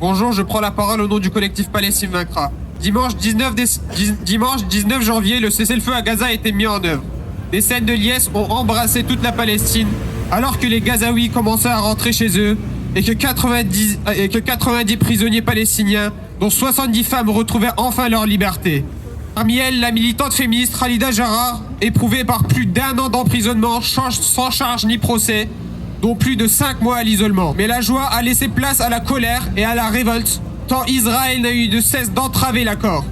Bonjour, je prends la parole au nom du collectif Palestine Vaincra. Dimanche 19 janvier, le cessez-le-feu à Gaza a été mis en œuvre. Des scènes de liesse ont embrassé toute la Palestine, alors que les Gazaouis commençaient à rentrer chez eux et que 90 prisonniers palestiniens, dont 70 femmes, retrouvaient enfin leur liberté. Parmi elles, la militante féministe Khalida Jarrah, éprouvée par plus d'1 an d'emprisonnement sans charge ni procès, dont plus de 5 mois à l'isolement. Mais la joie a laissé place à la colère et à la révolte, tant Israël n'a eu de cesse d'entraver l'accord.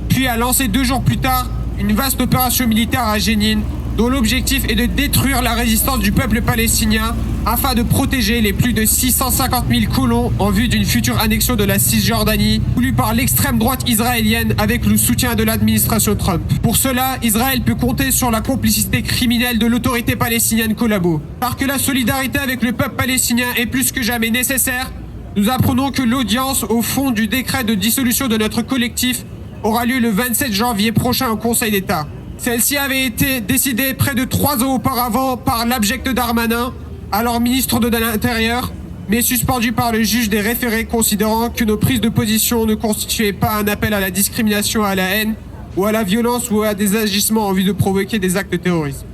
Puis a lancé 2 jours plus tard une vaste opération militaire à Jénine, dont l'objectif est de détruire la résistance du peuple palestinien afin de protéger les plus de 650 000 colons en vue d'une future annexion de la Cisjordanie, voulue par l'extrême droite israélienne avec le soutien de l'administration Trump. Pour cela, Israël peut compter sur la complicité criminelle de l'autorité palestinienne collabo. Parce que la solidarité avec le peuple palestinien est plus que jamais nécessaire, nous apprenons que l'audience au fond du décret de dissolution de notre collectif aura lieu le 27 janvier prochain au Conseil d'État. Celle-ci avait été décidée près de 3 ans auparavant par l'abject Darmanin, alors ministre de l'Intérieur, mais suspendue par le juge des référés considérant que nos prises de position ne constituaient pas un appel à la discrimination, à la haine ou à la violence ou à des agissements en vue de provoquer des actes de terrorisme.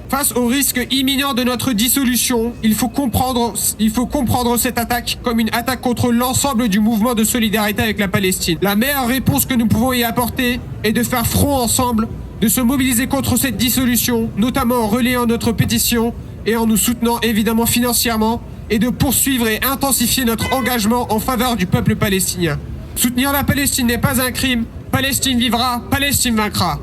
Face au risque imminent de notre dissolution, il faut comprendre cette attaque comme une attaque contre l'ensemble du mouvement de solidarité avec la Palestine. La meilleure réponse que nous pouvons y apporter est de faire front ensemble, de se mobiliser contre cette dissolution, notamment en relayant notre pétition et en nous soutenant évidemment financièrement, et de poursuivre et intensifier notre engagement en faveur du peuple palestinien. Soutenir la Palestine n'est pas un crime. Palestine vivra, Palestine vaincra.